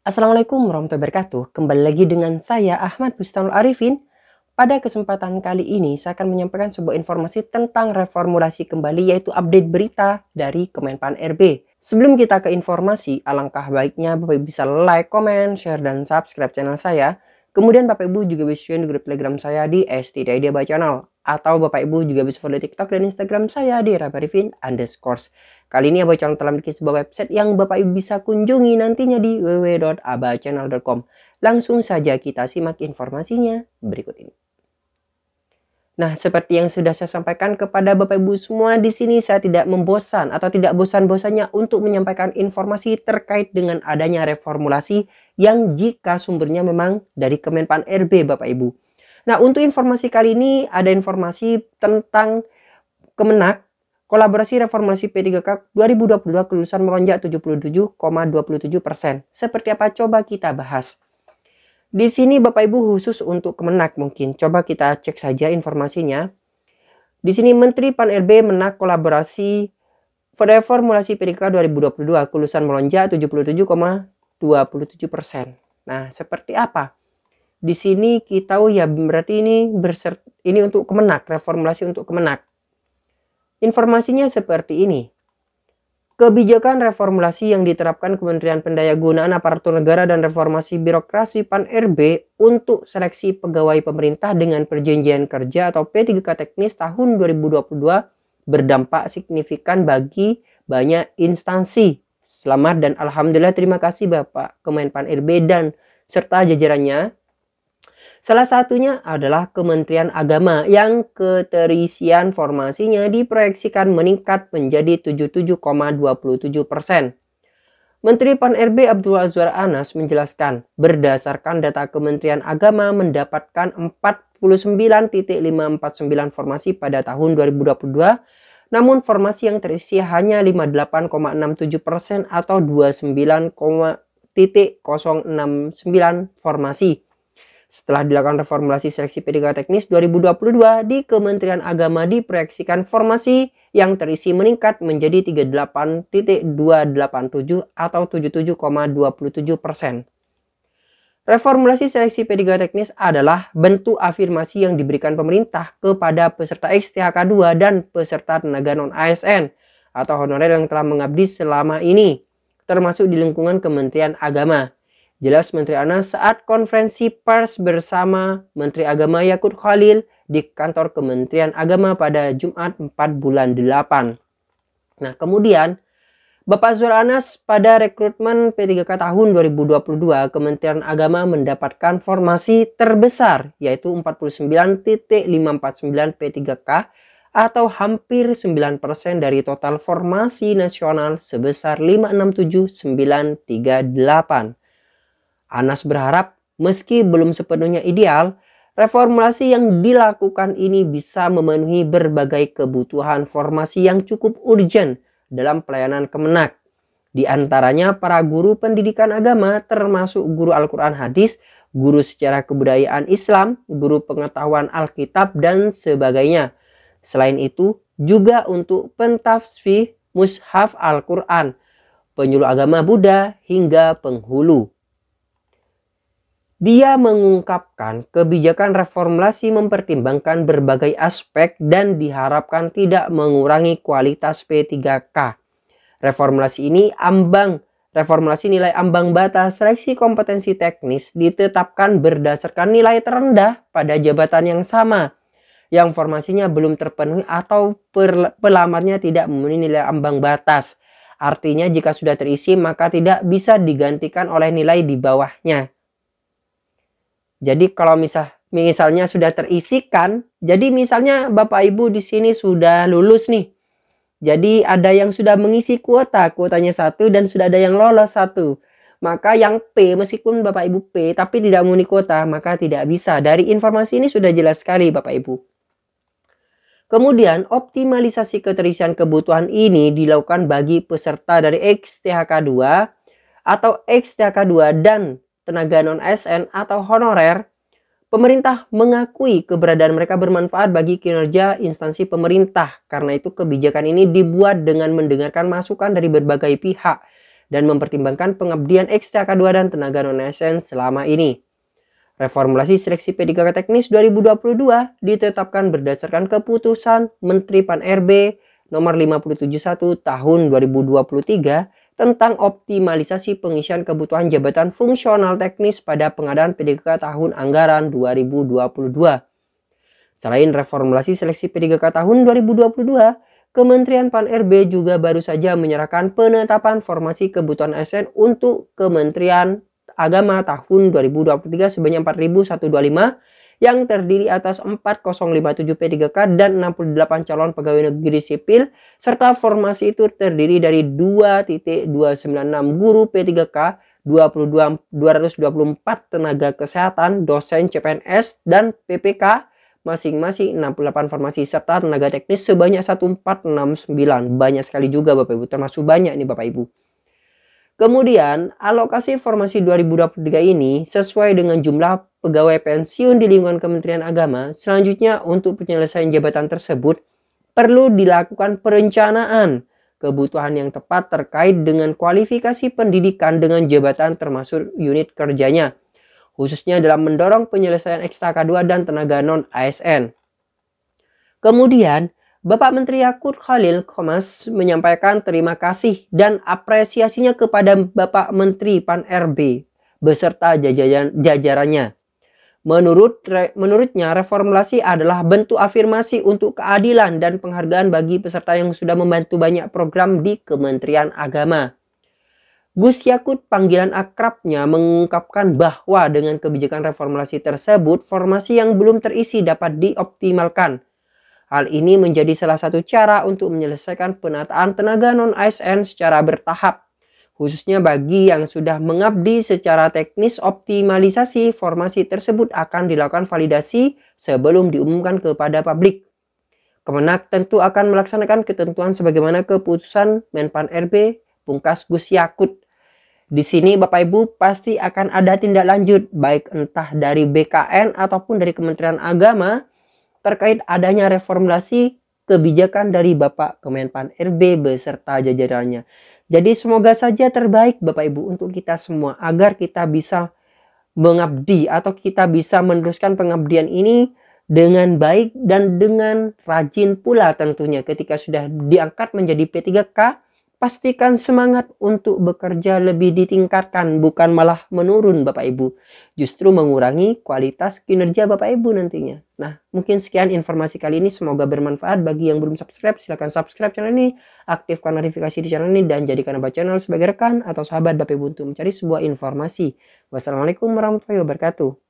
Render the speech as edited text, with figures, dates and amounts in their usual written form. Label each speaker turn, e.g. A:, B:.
A: Assalamualaikum warahmatullahi wabarakatuh. Kembali lagi dengan saya Ahmad Bustanul Arifin. Pada kesempatan kali ini saya akan menyampaikan sebuah informasi tentang reformulasi kembali, yaitu update berita dari Kemenpan RB. Sebelum kita ke informasi, alangkah baiknya Bapak Ibu bisa like, comment, share, dan subscribe channel saya. Kemudian Bapak Ibu juga bisa join di grup Telegram saya di @stidea channel. Atau Bapak Ibu juga bisa follow TikTok dan Instagram saya di @rabarifin_. Kali ini Abah Channel telah memiliki sebuah website yang Bapak Ibu bisa kunjungi nantinya di www.abahchannel.com. Langsung saja kita simak informasinya berikut ini. Nah, seperti yang sudah saya sampaikan kepada Bapak Ibu semua, di sini saya tidak membosan atau tidak bosan-bosannya untuk menyampaikan informasi terkait dengan adanya reformulasi yang jika sumbernya memang dari Kemenpan RB Bapak Ibu. Nah, untuk informasi kali ini ada informasi tentang Kemenak, kolaborasi reformulasi P3K 2022 kelulusan melonjak 77,27%. Seperti apa? Coba kita bahas. Di sini Bapak Ibu khusus untuk Kemenak mungkin. Coba kita cek saja informasinya. Di sini Menteri Pan RB Menak kolaborasi reformulasi P3K 2022 kelulusan melonjak 77,27%. Nah, seperti apa? Di sini kita tahu ya, berarti ini untuk Kemenak, reformulasi untuk Kemenak. Informasinya seperti ini. Kebijakan reformulasi yang diterapkan Kementerian Pendayagunaan Aparatur Negara dan Reformasi Birokrasi Pan RB untuk seleksi pegawai pemerintah dengan perjanjian kerja atau P3K teknis tahun 2022 berdampak signifikan bagi banyak instansi. Selamat dan alhamdulillah, terima kasih Bapak Kemenpan RB dan serta jajarannya. Salah satunya adalah Kementerian Agama yang keterisian formasinya diproyeksikan meningkat menjadi 77,27%. Menteri Pan RB Abdul Azwar Anas menjelaskan, berdasarkan data Kementerian Agama mendapatkan 49,549 formasi pada tahun 2022, namun formasi yang terisi hanya 58,67% atau 29,069 formasi. Setelah dilakukan reformulasi seleksi P3K teknis 2022 di Kementerian Agama diproyeksikan formasi yang terisi meningkat menjadi 38,287 atau 77,27%. Reformulasi seleksi P3K teknis adalah bentuk afirmasi yang diberikan pemerintah kepada peserta XTHK 2 dan peserta tenaga non-ASN atau honorer yang telah mengabdi selama ini, termasuk di lingkungan Kementerian Agama. Jelas Menteri Anas saat konferensi pers bersama Menteri Agama Yakut Khalil di kantor Kementerian Agama pada Jumat 4 bulan 8. Nah, kemudian Bapak Azwar Anas pada rekrutmen P3K tahun 2022 Kementerian Agama mendapatkan formasi terbesar, yaitu 49,549 P3K atau hampir 9% dari total formasi nasional sebesar 567,938. Anas berharap meski belum sepenuhnya ideal, reformulasi yang dilakukan ini bisa memenuhi berbagai kebutuhan formasi yang cukup urgent dalam pelayanan Kemenak. Di antaranya para guru pendidikan agama termasuk guru Al-Quran Hadis, guru sejarah kebudayaan Islam, guru pengetahuan Alkitab dan sebagainya. Selain itu juga untuk pentafsir mushaf Al-Quran, penyuluh agama Buddha hingga penghulu. Dia mengungkapkan kebijakan reformulasi mempertimbangkan berbagai aspek dan diharapkan tidak mengurangi kualitas P3K. Reformulasi nilai ambang batas seleksi kompetensi teknis ditetapkan berdasarkan nilai terendah pada jabatan yang sama, yang formasinya belum terpenuhi atau pelamarnya tidak memenuhi nilai ambang batas. Artinya jika sudah terisi maka tidak bisa digantikan oleh nilai di bawahnya. Jadi kalau misalnya sudah terisikan, jadi misalnya Bapak Ibu di sini sudah lulus nih. Jadi ada yang sudah mengisi kuotanya 1 dan sudah ada yang lolos 1. Maka yang P, meskipun Bapak Ibu P tapi tidak memenuhi kuota, maka tidak bisa. Dari informasi ini sudah jelas sekali Bapak Ibu. Kemudian optimalisasi keterisian kebutuhan ini dilakukan bagi peserta dari XTHK 2 atau XTHK 2 dan tenaga non-ASN atau honorer. Pemerintah mengakui keberadaan mereka bermanfaat bagi kinerja instansi pemerintah. Karena itu kebijakan ini dibuat dengan mendengarkan masukan dari berbagai pihak dan mempertimbangkan pengabdian XTK2 dan tenaga non-ASN selama ini. Reformulasi seleksi P3K teknis 2022 ditetapkan berdasarkan keputusan Menteri Pan-RB nomor 571 tahun 2023 tentang optimalisasi pengisian kebutuhan jabatan fungsional teknis pada pengadaan P3K tahun anggaran 2022. Selain reformulasi seleksi P3K tahun 2022, Kementerian Pan-RB juga baru saja menyerahkan penetapan formasi kebutuhan ASN untuk Kementerian Agama tahun 2023 sebanyak 4.125 yang terdiri atas 4057 P3K dan 68 calon pegawai negeri sipil, serta formasi itu terdiri dari 2.296 guru P3K, 224 tenaga kesehatan, dosen CPNS, dan PPK, masing-masing 68 formasi, serta tenaga teknis sebanyak 1469. Banyak sekali juga Bapak Ibu, termasuk banyak nih Bapak Ibu. Kemudian, alokasi formasi 2023 ini sesuai dengan jumlah pegawai pensiun di lingkungan Kementerian Agama. Selanjutnya, untuk penyelesaian jabatan tersebut, perlu dilakukan perencanaan kebutuhan yang tepat terkait dengan kualifikasi pendidikan dengan jabatan termasuk unit kerjanya, khususnya dalam mendorong penyelesaian XTK2 dan tenaga non-ASN. Kemudian, Bapak Menteri Yakut Khalil Qomas menyampaikan terima kasih dan apresiasinya kepada Bapak Menteri Pan-RB beserta jajarannya. Menurutnya, reformulasi adalah bentuk afirmasi untuk keadilan dan penghargaan bagi peserta yang sudah membantu banyak program di Kementerian Agama. Gus Yakut, panggilan akrabnya, mengungkapkan bahwa dengan kebijakan reformulasi tersebut, formasi yang belum terisi dapat dioptimalkan. Hal ini menjadi salah satu cara untuk menyelesaikan penataan tenaga non-ASN secara bertahap, khususnya bagi yang sudah mengabdi secara teknis. Optimalisasi formasi tersebut akan dilakukan validasi sebelum diumumkan kepada publik. Kemenak tentu akan melaksanakan ketentuan sebagaimana keputusan Menpan RB pungkas Gus Yakut. Di sini Bapak Ibu pasti akan ada tindak lanjut, baik entah dari BKN ataupun dari Kementerian Agama, terkait adanya reformulasi kebijakan dari Bapak Kemenpan RB beserta jajarannya. Jadi semoga saja terbaik Bapak Ibu untuk kita semua, agar kita bisa mengabdi atau kita bisa meneruskan pengabdian ini dengan baik dan dengan rajin pula tentunya. Ketika sudah diangkat menjadi P3K, pastikan semangat untuk bekerja lebih ditingkatkan, bukan malah menurun Bapak Ibu. Justru mengurangi kualitas kinerja Bapak Ibu nantinya. Nah, mungkin sekian informasi kali ini. Semoga bermanfaat. Bagi yang belum subscribe, silahkan subscribe channel ini. Aktifkan notifikasi di channel ini. Dan jadikan Abah Channel sebagai rekan atau sahabat Bapak Ibu untuk mencari sebuah informasi. Wassalamualaikum warahmatullahi wabarakatuh.